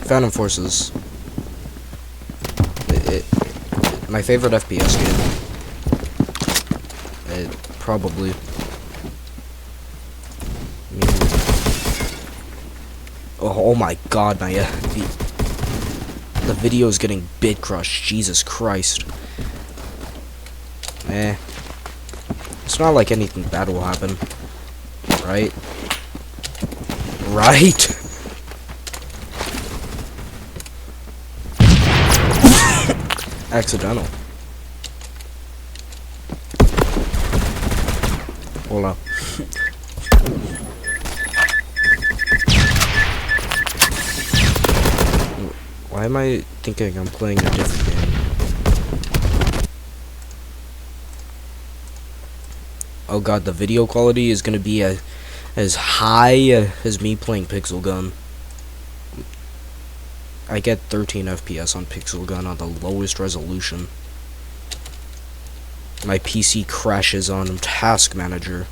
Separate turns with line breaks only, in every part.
Phantom Forces. My favorite FPS game. Probably. Oh my god, the video is getting bit crushed. Jesus Christ. It's not like anything bad will happen. Right? Right? Accidental. Hold up. Why am I thinking I'm playing a different game? Oh god, the video quality is gonna be as high as me playing Pixel Gun. I get 13 FPS on Pixel Gun on the lowest resolution. My PC crashes on Task Manager.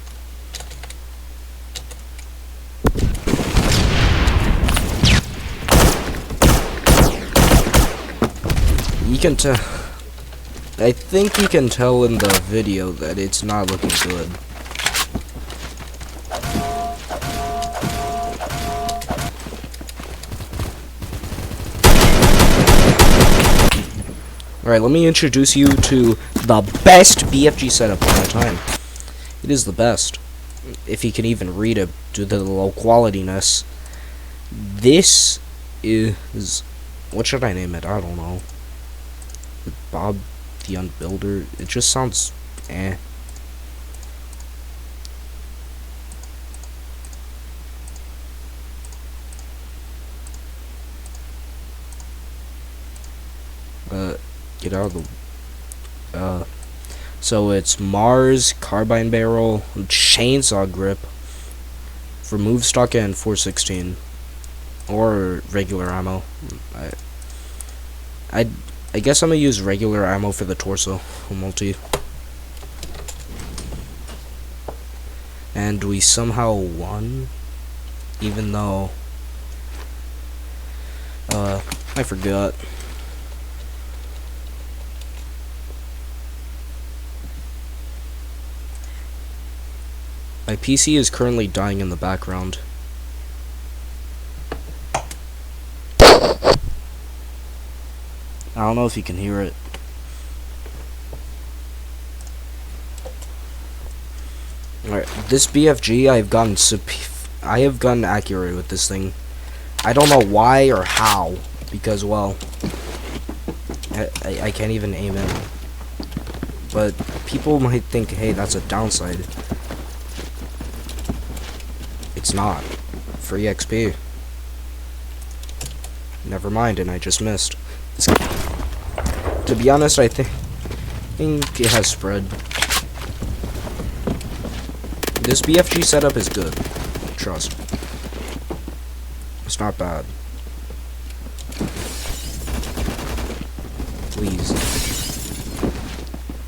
You can tell. I think you can tell in the video that it's not looking good. Alright, let me introduce you to the best BFG setup of all time. It is the best. If you can even read it due to the low qualityness. This is... what should I name it? I don't know. Bob the Unbuilder. It just sounds eh. Get out of the so it's Mars, carbine barrel, chainsaw grip, remove stock and 416 or regular ammo. I guess I'm gonna use regular ammo for the torso multi. And we somehow won, even though I forgot. My PC is currently dying in the background. I don't know if you can hear it. Alright, this BFG I have gotten accurate with this thing. I don't know why or how, because well, I can't even aim in. But people might think, hey, that's a downside. It's not. Free XP. Never mind, and I just missed. To be honest, I think it has spread. This BFG setup is good. Trust. It's not bad. Please.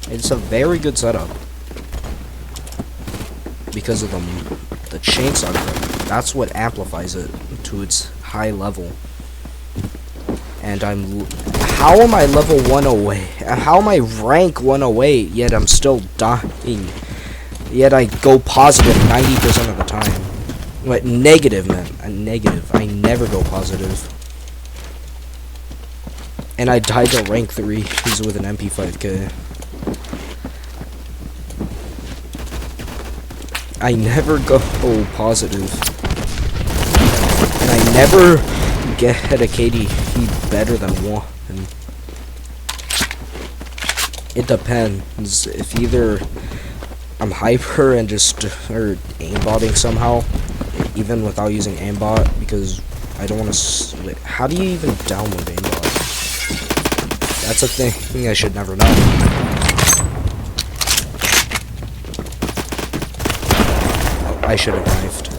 It's a very good setup. Because of the chainsaw grip. That's what amplifies it to its high level. And how am I level 108? How am I rank 108, yet I'm still dying? Yet I go positive 90% of the time. What, negative, man. Negative. I never go positive. And I died to rank 3. He's with an MP5K. I never go positive. And I never get a KD better than 1. It depends. If either I'm hyper and just or aimbotting somehow, even without using aimbot, because I don't want to. How do you even download aimbot? That's a thing I should never know. I should have knifed.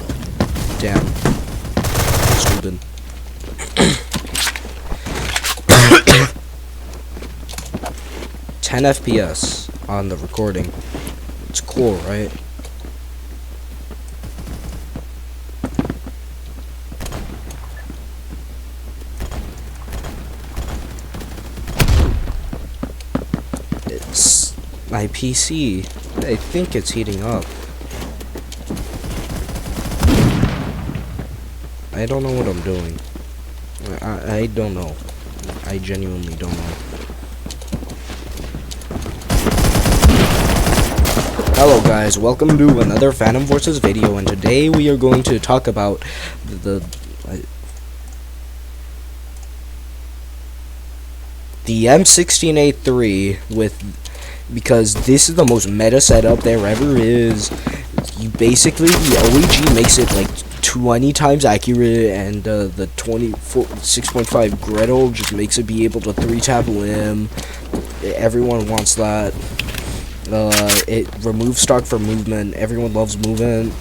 Damn. Student. 10 FPS on the recording. It's cool, right? My PC, I think it's heating up. I don't know what I'm doing. I don't know. I genuinely don't know. Hello guys, welcome to another Phantom Forces video, and today we are going to talk about the M16A3 because this is the most meta setup there ever is. You basically, the OEG makes it like 20 times accurate, and the 6.5 Gretel just makes it be able to 3-tap limb. Everyone wants that. It removes stock for movement. Everyone loves movement.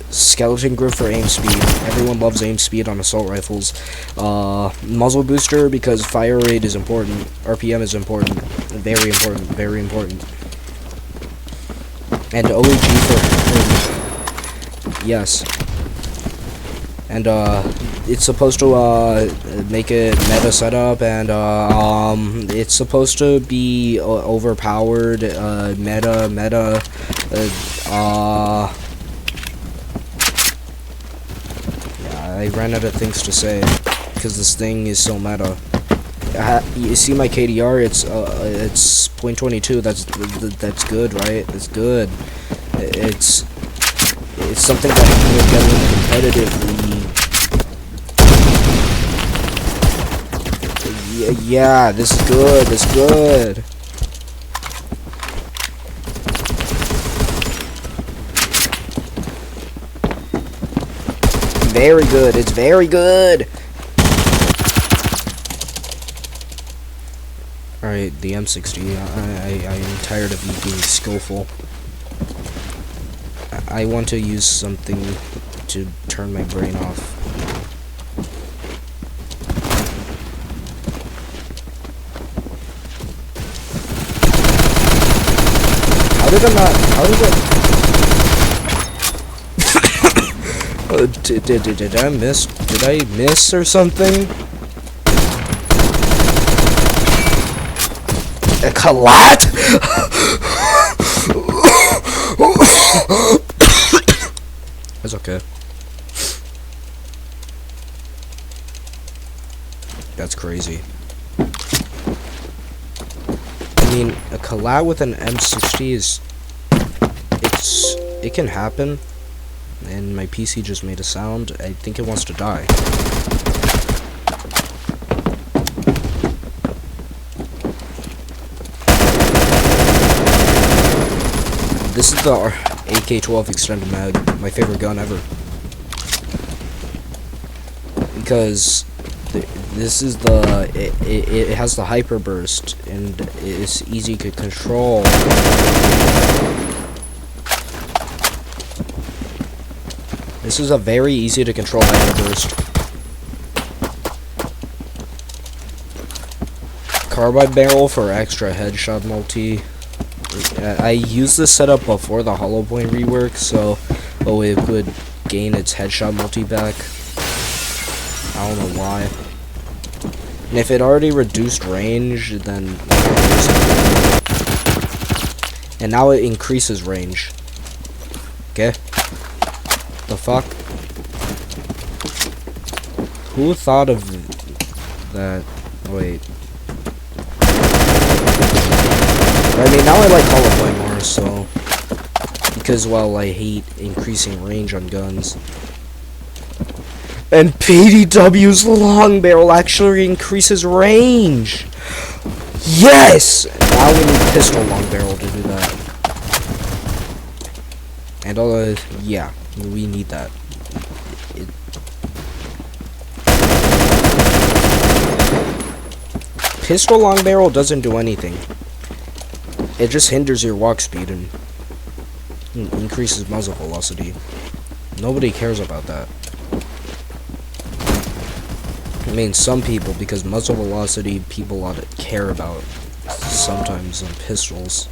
Skeleton grip for aim speed. Everyone loves aim speed on assault rifles. Muzzle booster because fire rate is important. RPM is important. Very important. Very important. And OEG for yes. And it's supposed to make it meta setup, and it's supposed to be overpowered. Meta. Yeah, I ran out of things to say because this thing is so meta. You see my KDR? It's .22. That's good, right? It's good. It's something that can get competitively. Yeah, this is good. This is good. Very good. It's very good. Alright, the M60. I'm tired of you being skillful. I want to use something to turn my brain off. How did I not? How did I? Did I miss? Did I miss or something? A collat? That's okay. That's crazy. I mean, a collat with an M60 is... It can happen. And my PC just made a sound. I think it wants to die. This is the AK-12 extended mag, my favorite gun ever. Because this is the it has the hyper burst, and it's easy to control. This is a very easy to control hyper burst. Carbide barrel for extra headshot multi. I used this setup before the hollow point rework, so it would gain its headshot multi back. I don't know why. And if it already reduced range, then... And now it increases range. Okay? The fuck? Who thought of that? Wait. I mean, now I like hollow point more, so... Because, well, I hate increasing range on guns. And PDW's long barrel actually increases range! Yes! Now we need pistol long barrel to do that. And yeah, we need that. Pistol long barrel doesn't do anything. It just hinders your walk speed and increases muzzle velocity. Nobody cares about that. I mean, some people, because muzzle velocity people ought to care about sometimes on pistols.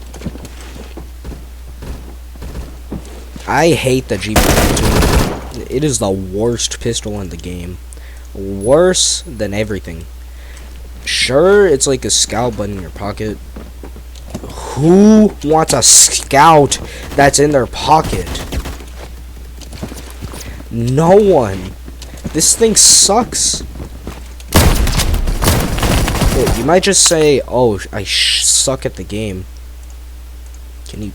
I hate the GP2. It is the worst pistol in the game. Worse than everything. Sure, it's like a scout button in your pocket. Who wants a scout that's in their pocket? No one. This thing sucks. You might just say, oh, I suck at the game. Can you...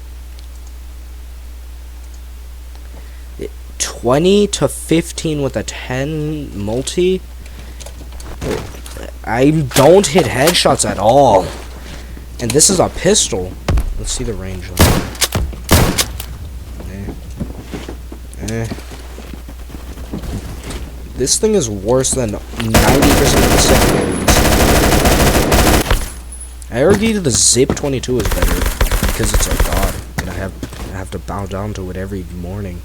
20 to 15 with a 10 multi? I don't hit headshots at all. And this is a pistol. Let's see the range on it. This thing is worse than 90% of the secondaries. I argue the Zip 22 is better because it's a god, and I have to bow down to it every morning.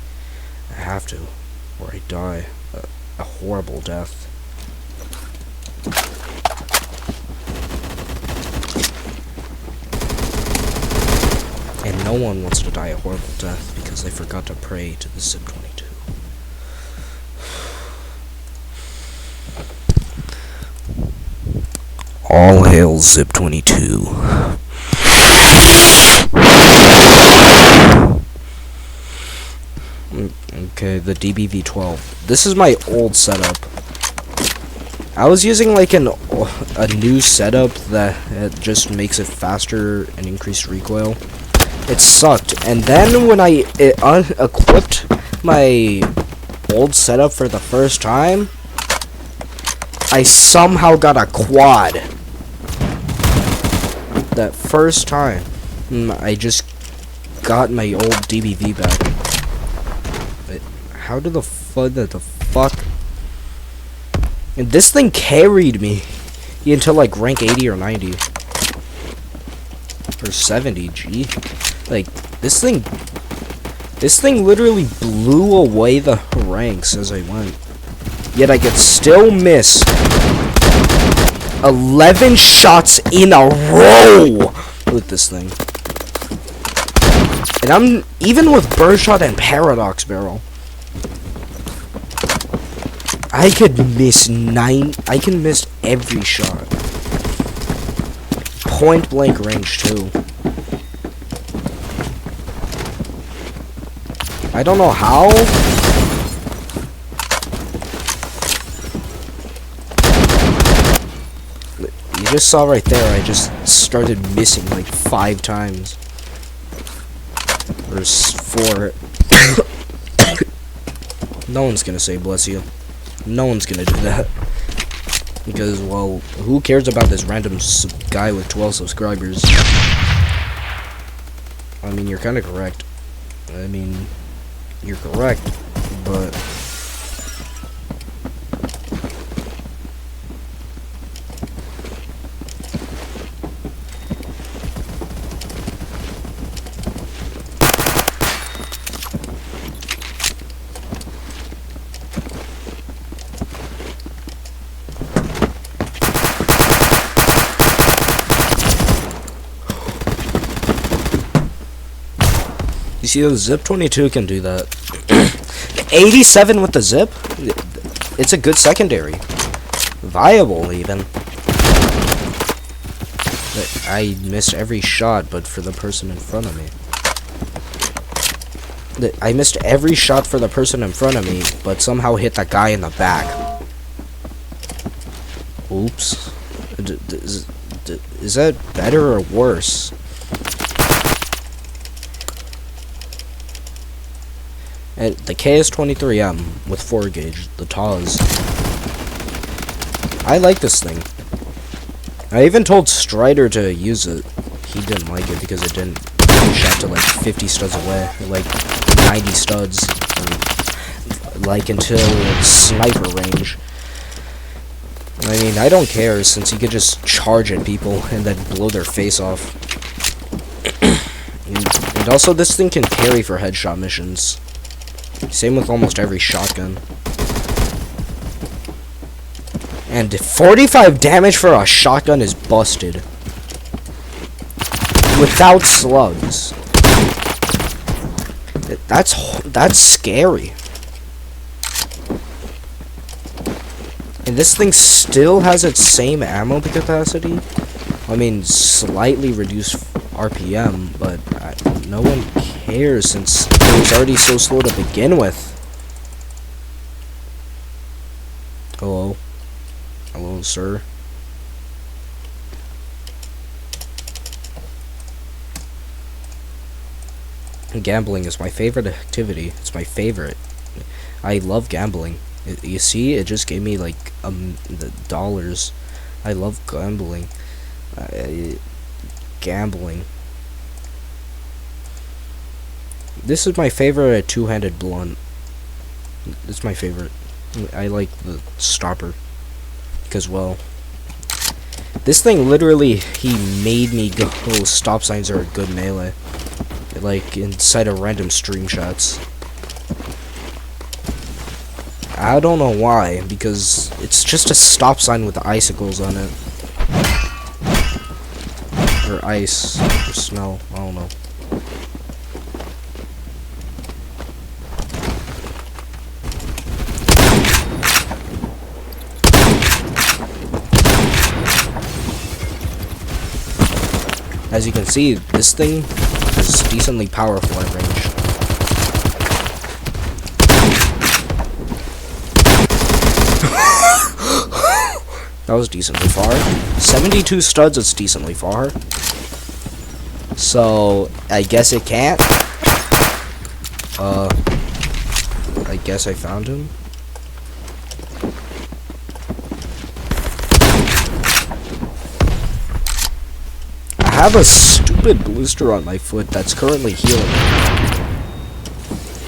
I have to, or I die a horrible death. And no one wants to die a horrible death because they forgot to pray to the Zip 22. All hail Zip 22. Okay, the DBV-12. This is my old setup. I was using like a new setup that just makes it faster and increased recoil. It sucked, and then when I equipped my old setup for the first time, I somehow got a quad. That first time, I just got my old DBV back. But how did the fuck? And this thing carried me until like rank 80 or 90 or 70. Gee, like this thing literally blew away the ranks as I went. Yet I could still miss 11 shots in a row with this thing. And I'm even with birdshot and paradox barrel. I can miss every shot. Point blank range too. I don't know how. You just saw right there, I just started missing like 5 times. Or 4. No one's gonna say bless you. No one's gonna do that. Because, well, who cares about this random guy with 12 subscribers? I mean, you're kind of correct. I mean, you're correct, but... You see, the Zip 22 can do that. 87 with the Zip? It's a good secondary. Viable, even. But I missed every shot, but for the person in front of me. I missed every shot for the person in front of me, but somehow hit that guy in the back. Oops. Is that better or worse? And the KS-23M with 4 gauge, the TAWS. I like this thing. I even told Strider to use it. He didn't like it because it didn't shot to like 50 studs away, like 90 studs, like until sniper range. I mean, I don't care since he could just charge at people and then blow their face off. And also, this thing can carry for headshot missions. Same with almost every shotgun. And 45 damage for a shotgun is busted. Without slugs. That's scary. And this thing still has its same ammo capacity. I mean, slightly reduced RPM, but no one cares since it was already so slow to begin with. Hello? Hello, sir? Gambling is my favorite activity. It's my favorite. I love gambling. You see, it just gave me like the dollars. I love gambling. Gambling. This is my favorite two-handed blunt. It's my favorite. I like the stopper because, well, this thing literally, he made me go, oh, stop signs are a good melee, like inside of random stream shots. I don't know why, because it's just a stop sign with icicles on it, or ice, or snow, I don't know. As you can see, this thing is decently powerful at range. That was decently far. 72 studs, it's decently far. So, I guess it can't. I guess I found him. I have a stupid blister on my foot that's currently healing.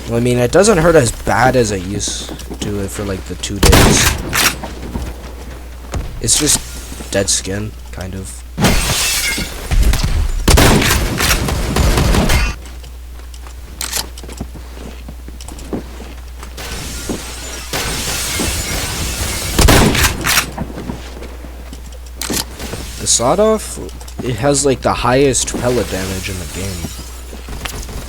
Well, I mean, it doesn't hurt as bad as it used to for like the 2 days. It's just dead skin, kind of. The sawed-off, it has like the highest pellet damage in the game.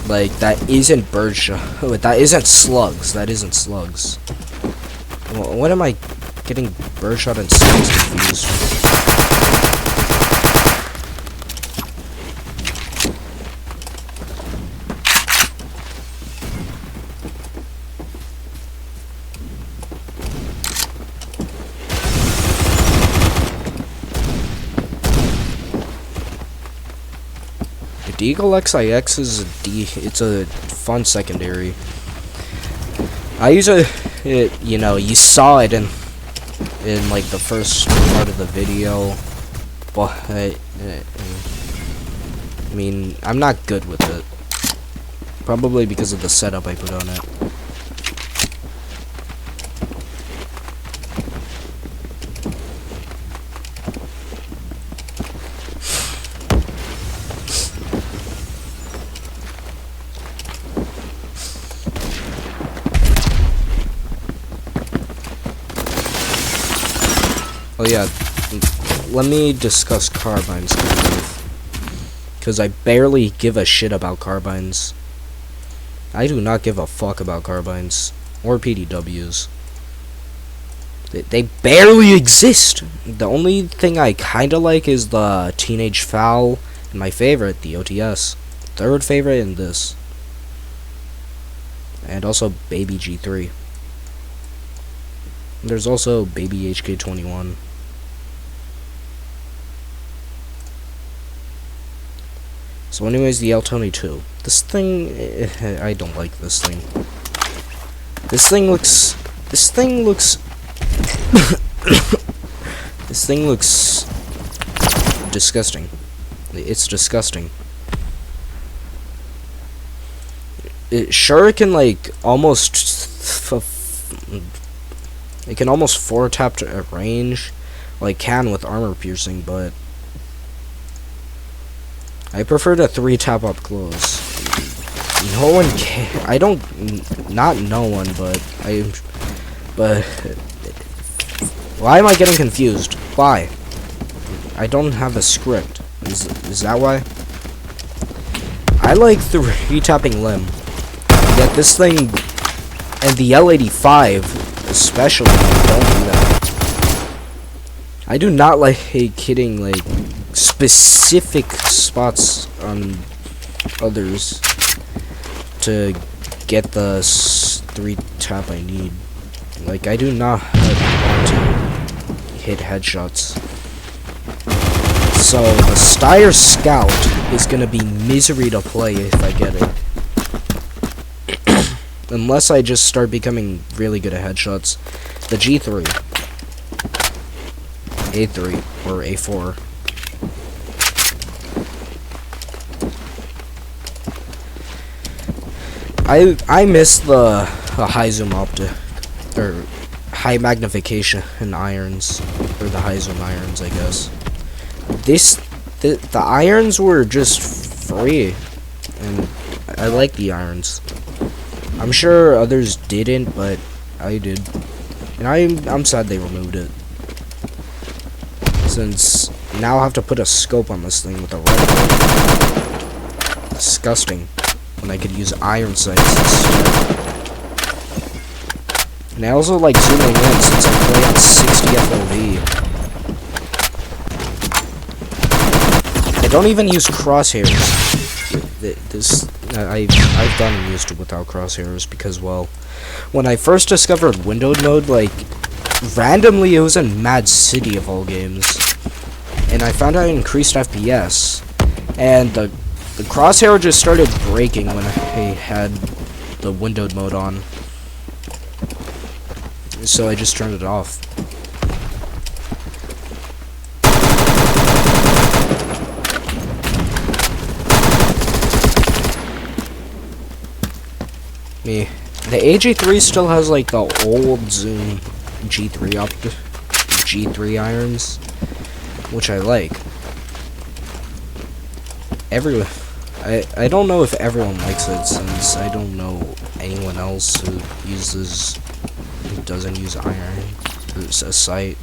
Like, that isn't birdshot. That isn't slugs. That isn't slugs. Well, what am I getting birdshot and slugs confused? Deagle XIX is it's a fun secondary. I use it, you know, you saw it in like the first part of the video, but I mean, I'm not good with it. Probably because of the setup I put on it. Oh yeah, let me discuss carbines, because I barely give a shit about carbines. I do not give a fuck about carbines, or PDWs. They barely exist! The only thing I kinda like is the Teenage Foul, and my favorite, the OTS. Third favorite in this. And also Baby G3. There's also Baby HK21. So anyways, the L22. This thing, I don't like this thing. This thing looks this thing looks disgusting. It's disgusting. Sure, it can like almost it can almost 4-tap to range, like can with armor piercing, but I prefer to 3-tap up close. No one can. I don't. Not no one, but why am I getting confused? Why? I don't have a script. Is that why? I like 3-tapping limb. Yet this thing and the L85 especially don't do that. I do not like hitting like specific spots on others to get the 3 tap I need. Like, I do not want to hit headshots. So the Steyr Scout is gonna be misery to play if I get it. Unless I just start becoming really good at headshots. The G3. A3 or A4. I miss the high zoom optic, or high magnification in irons, or the high zoom irons, I guess. The irons were just free, and I like the irons. I'm sure others didn't, but I did, and I'm sad they removed it. Since now I have to put a scope on this thing with a reticle. Disgusting. When I could use iron sights instead. And I also like zooming in since I play on 60 FOV. I don't even use crosshairs. I've done and used it without crosshairs because, well, when I first discovered windowed mode, like, randomly it was in Mad City of all games. And I found out it increased FPS. And the crosshair just started breaking when I had the windowed mode on. So I just turned it off. The AG3 still has like the old zoom G3 irons, which I like. I don't know if everyone likes it, since I don't know anyone else who doesn't use iron. It's a sight.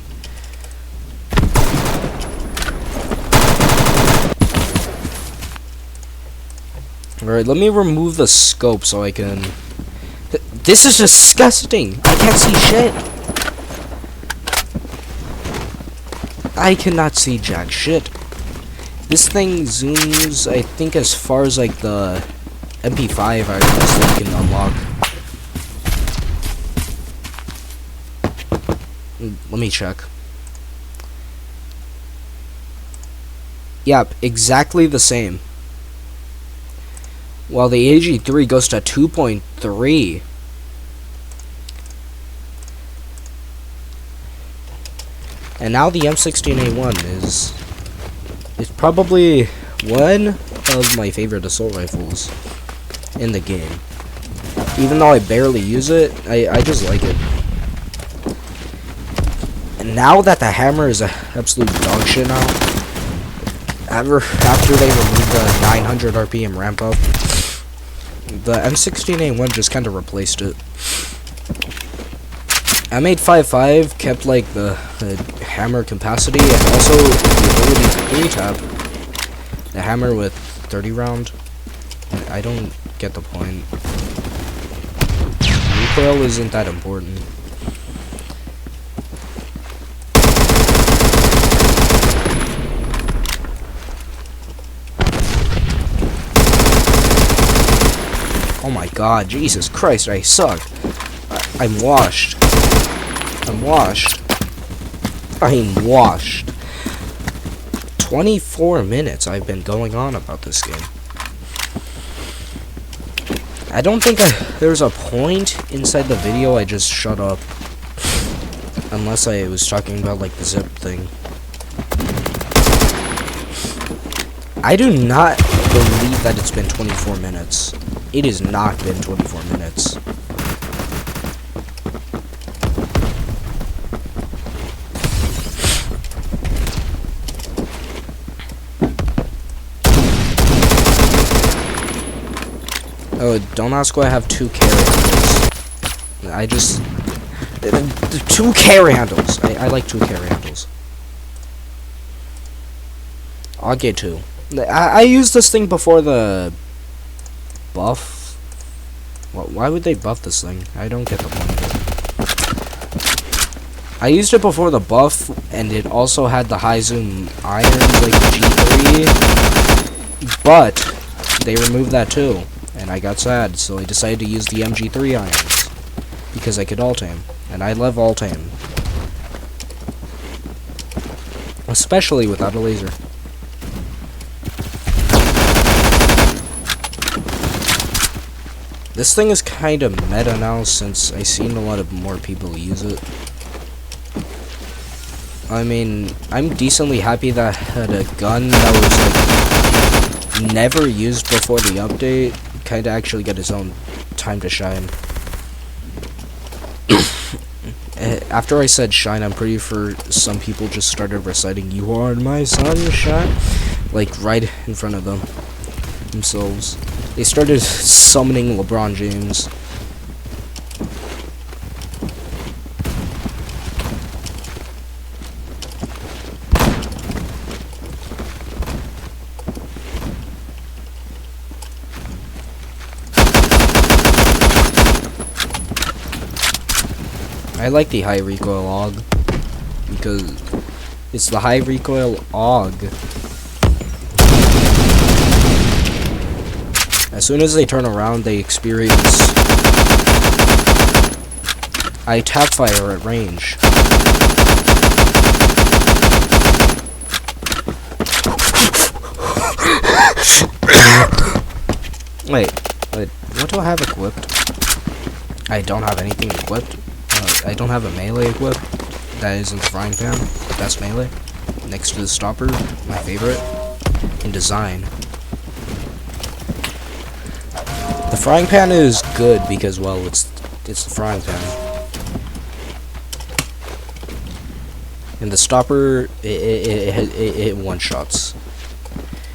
Alright, let me remove the scope so I can... This is disgusting! I can't see shit! I cannot see jack shit. This thing zooms, I think, as far as like the MP5 items that you can unlock. Let me check. Yep, exactly the same. While the AG3 goes to 2.3. And now the M16A1 is probably one of my favorite assault rifles in the game. Even though I barely use it, I just like it. And now that the hammer is a absolute dog shit now, after they removed the 900 RPM ramp up, the M16A1 just kind of replaced it. M855 kept like the hammer capacity and also the ability to 3-tap the hammer with 30 round. I don't get the point. Recoil isn't that important. Oh my god, Jesus Christ, I suck. I'm washed. I'm washed. 24 minutes I've been going on about this game. I don't think there's a point inside the video I just shut up. Unless I was talking about like the zip thing. I do not believe that it's been 24 minutes. It has not been 24 minutes. Oh, don't ask why I have 2 carry handles. I just... 2 carry handles! I like 2 carry handles. I'll get 2. I used this thing before the... buff? Why would they buff this thing? I don't get the point of it. I used it before the buff, and it also had the high zoom irons like the G3, but they removed that too, and I got sad, so I decided to use the MG3 irons, because I could alt-aim, and I love alt-aim. Especially without a laser. This thing is kind of meta now, since I've seen a lot of more people use it. I mean, I'm decently happy that I had a gun that was like never used before the update kind of actually got its own time to shine. After I said shine, I'm pretty sure some people just started reciting "You are my sunshine," like right in front of them themselves. They started summoning LeBron James. I like the high recoil AUG because it's the high recoil AUG. As soon as they turn around, they experience. I tap fire at range. Wait, what do I have equipped? I don't have anything equipped. I don't have a melee equipped. That is in the frying pan. That's melee. Next to the stopper, my favorite. In design. The frying pan is good because, well, it's the frying pan. And the stopper, it one-shots.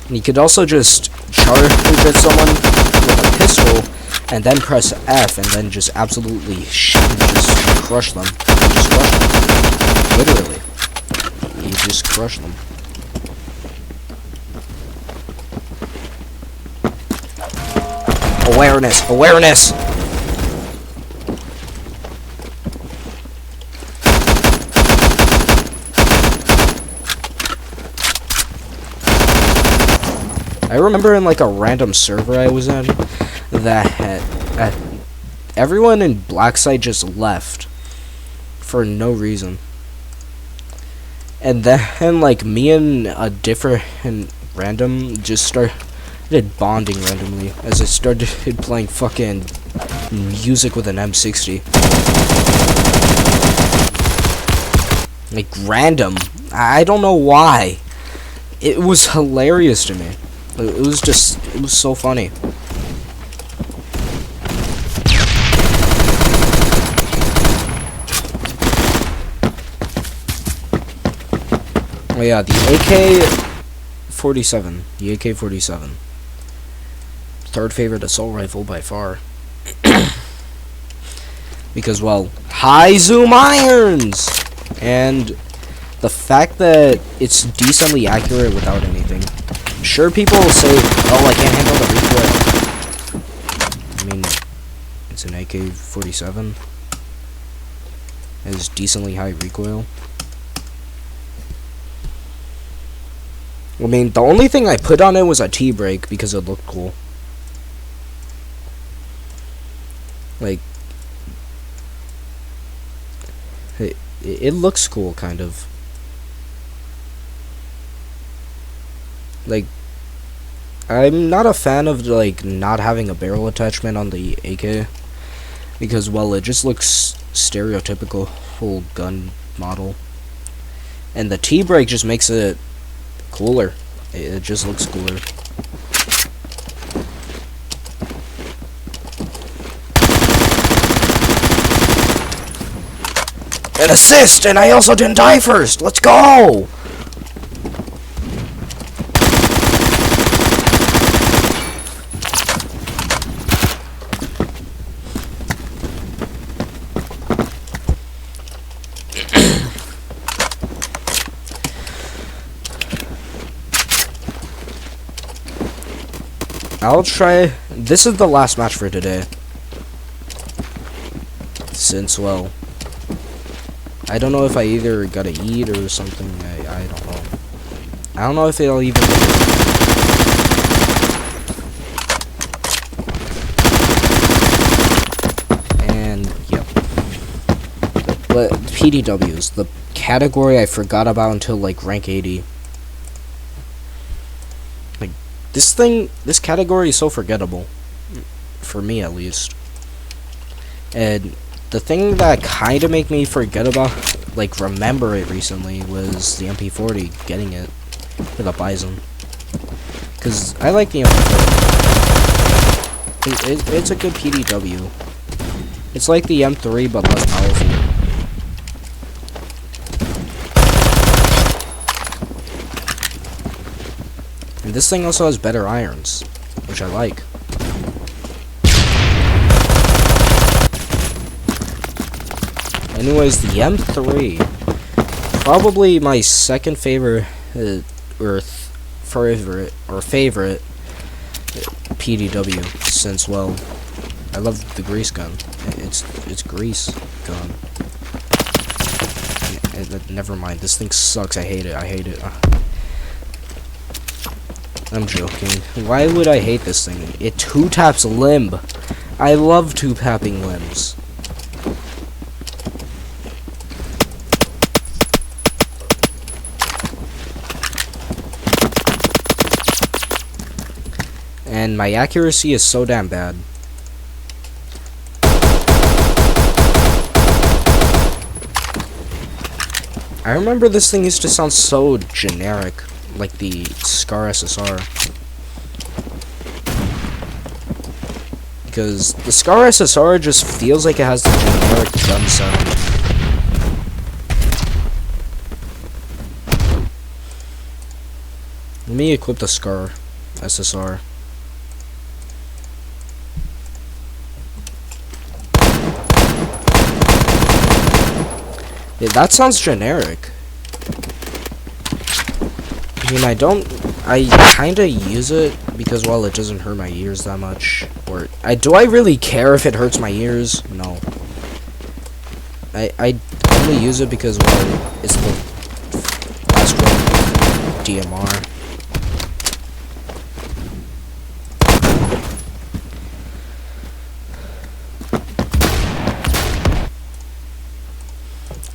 And you could also just charge at someone with a pistol, and then press F, and then just absolutely just crush them. You just crush them. Literally. You just crush them. Awareness! Awareness! I remember in like a random server I was in that everyone in Blacksite just left for no reason. And then like me and a different random just started bonding randomly as I started playing fucking music with an M60. Like random. I don't know why. It was hilarious to me. It was so funny. Oh yeah, the AK-47. The AK-47. Third favorite assault rifle by far. Because, well, high zoom irons! And the fact that it's decently accurate without anything. Sure, people will say, oh, I can't handle the recoil. I mean, it's an AK-47. It has decently high recoil. I mean, the only thing I put on it was a T-brake because it looked cool. Like, it looks cool, kind of. Like, I'm not a fan of, like, not having a barrel attachment on the AK. Because, well, it just looks stereotypical whole gun model. And the T-brake just makes it cooler. It just looks cooler. An assist! And I also didn't die first! Let's go! I'll try. This is the last match for today. Since, well, I don't know if I either gotta eat or something. I don't know. I don't know if it'll even. And yep. But PDWs, the category I forgot about until like rank 80. Like this category is so forgettable, for me at least. And the thing that kind of made me forget about, like remember it recently, was the MP40, getting it for the Bison. Because I like the MP40. It's a good PDW. It's like the M3 but less powerful. And this thing also has better irons, which I like. Anyways, the M3, probably my second favorite, favorite PDW, since, well, I love the grease gun. It's grease gun. Never mind, this thing sucks. I hate it. I'm joking. Why would I hate this thing? It two-taps limb. I love two-tapping limbs. And my accuracy is so damn bad. I remember this thing used to sound so generic, like the Scar SSR. Because the Scar SSR just feels like it has the generic gun sound. Let me equip the Scar SSR. Yeah, that sounds generic. I mean, I kinda use it because, well, it doesn't hurt my ears that much. Or, do I really care if it hurts my ears? No. I only use it because, well, it's the last one DMR.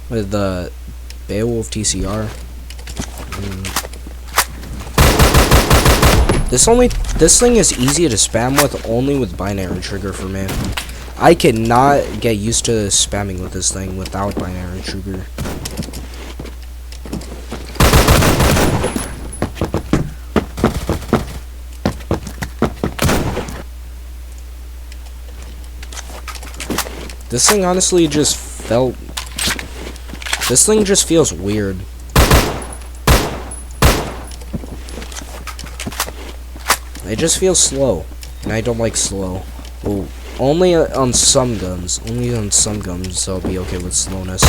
With the Beowulf TCR. This thing is easy to spam with only with binary trigger for me. I cannot get used to spamming with this thing without binary trigger. This thing honestly just felt. This thing just feels weird. It just feels slow, and I don't like slow. Well, only on some guns. Only on some guns I'll be okay with slowness.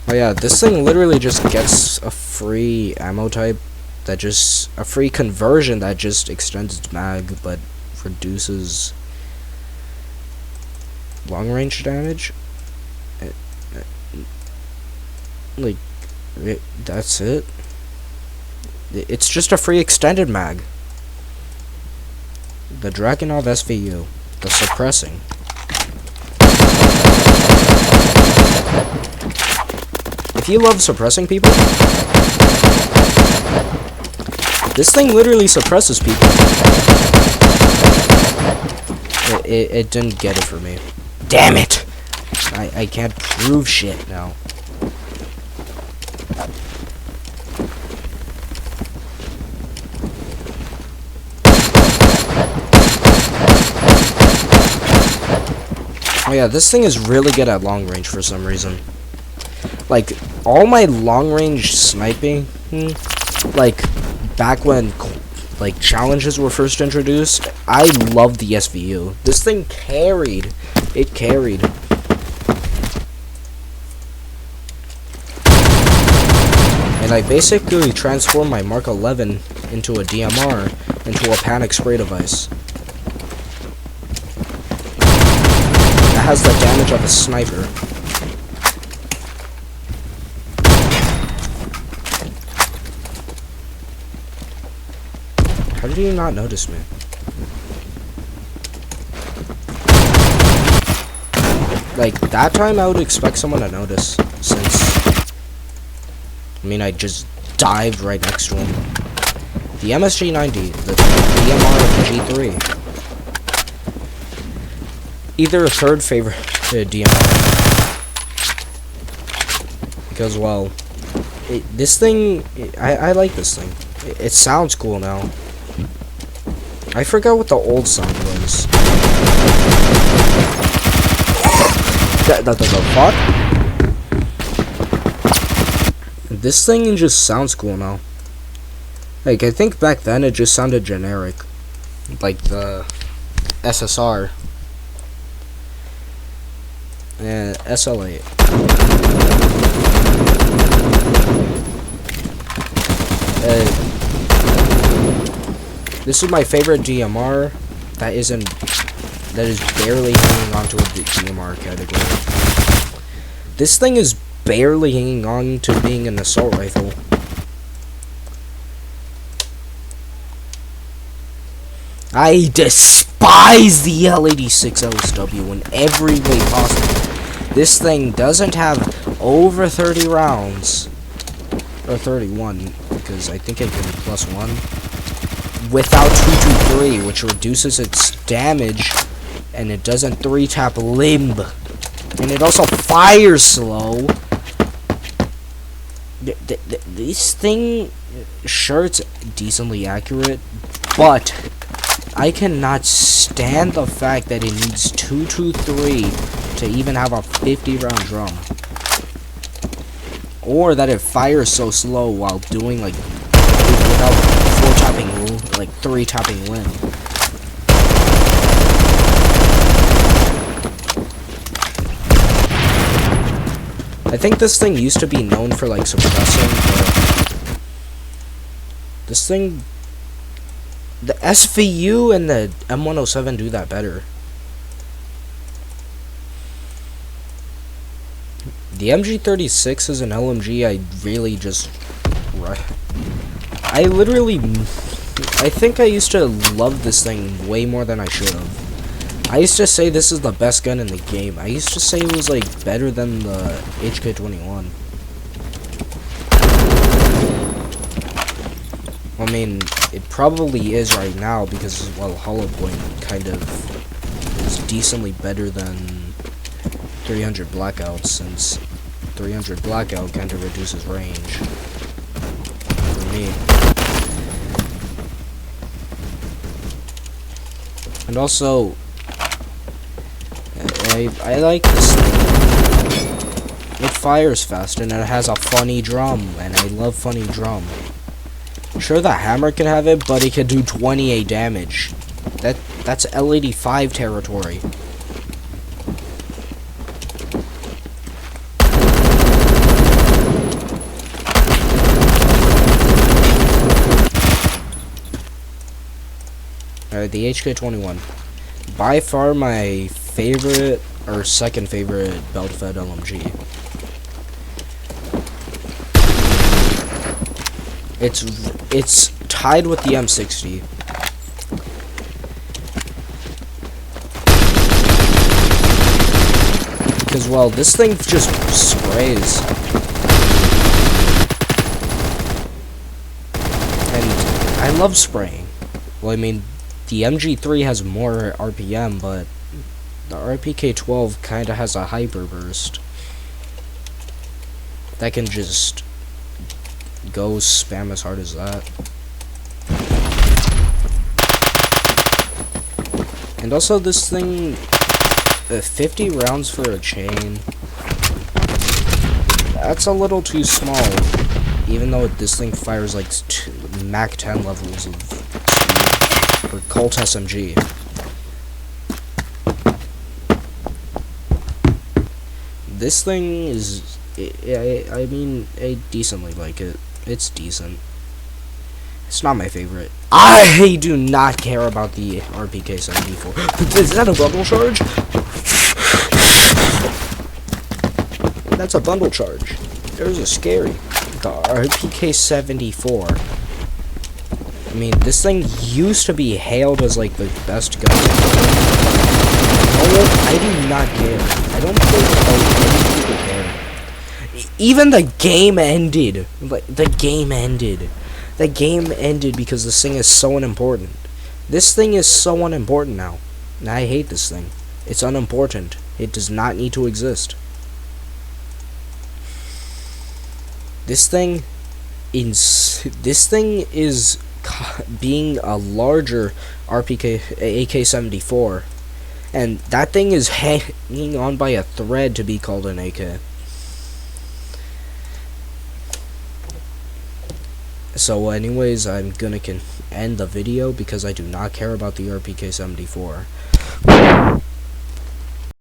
Oh yeah, this thing literally just gets a free ammo type that just, a free conversion that just extends its mag, but reduces long range damage. That's it. It's just a free extended mag. The Dragunov SVU, the suppressing. If you love suppressing people, this thing literally suppresses people. It didn't get it for me. Damn it! I can't prove shit now. Oh yeah, this thing is really good at long range for some reason. Like, all my long range sniping, like, back when, like, challenges were first introduced, I loved the SVU. This thing carried. It carried. And I basically transformed my Mark 11 into a DMR into a panic spray device. That has the damage of a sniper. How did you not notice me? Like, that time I would expect someone to notice, since, I mean, I just dived right next to him. The MSG-90, the DMR of the G3. Either a third favorite DMR. Because, well, this thing, I like this thing. It sounds cool now. I forgot what the old sound was. The fuck? This thing just sounds cool now. Like, I think back then it just sounded generic. Like the SSR. And SL8. This is my favorite DMR that is barely hanging on to a DMR category. This thing is barely hanging on to being an assault rifle. I despise the L86 LSW in every way possible. This thing doesn't have over 30 rounds. Or 31, because I think I can +1. Without 223, which reduces its damage, and it doesn't 3-tap limb. And it also fires slow. This thing, sure, it's decently accurate, but I cannot stand the fact that it needs 223 to even have a 50-round drum. Or that it fires so slow while doing, like, without 4-tapping, like 3-tapping limb. I think this thing used to be known for, like, suppressing, but this thing, the SVU and the M107 do that better. The MG36 is an LMG I really just... I think I used to love this thing way more than I should have. I used to say this is the best gun in the game. I used to say it was, like, better than the HK21. I mean, it probably is right now because, well, Hollow Point kind of is decently better than 300 Blackout, since 300 Blackout kind of reduces range for me. And also, I like this thing. It fires fast and it has a funny drum, and I love funny drum. Sure, the hammer can have it, but it can do 28 damage. That's L85 territory. Alright, the HK21. By far my favorite, or second favorite, belt-fed LMG. It's tied with the M60. Because, well, this thing just sprays. And I love spraying. Well, I mean, the MG3 has more RPM, but the RPK-12 kinda has a hyper burst that can just go spam as hard as that. And also, this thing, 50 rounds for a chain, that's a little too small, even though this thing fires like Mach 10 levels of speed for Colt SMG. This thing is, I mean, I decently like it. It's decent. It's not my favorite. I do not care about the RPK-74. Is that a bundle charge? That's a bundle charge. There's a scary. The RPK-74. I mean, this thing used to be hailed as like the best gun. I do not care. I don't think any people care. Even the game ended. Like the game ended. The game ended because this thing is so unimportant. This thing is so unimportant now. And I hate this thing. It's unimportant. It does not need to exist. This thing is being a larger AK-74, and that thing is hanging on by a thread to be called an AK. So anyways, I'm gonna end the video because I do not care about the RPK-74.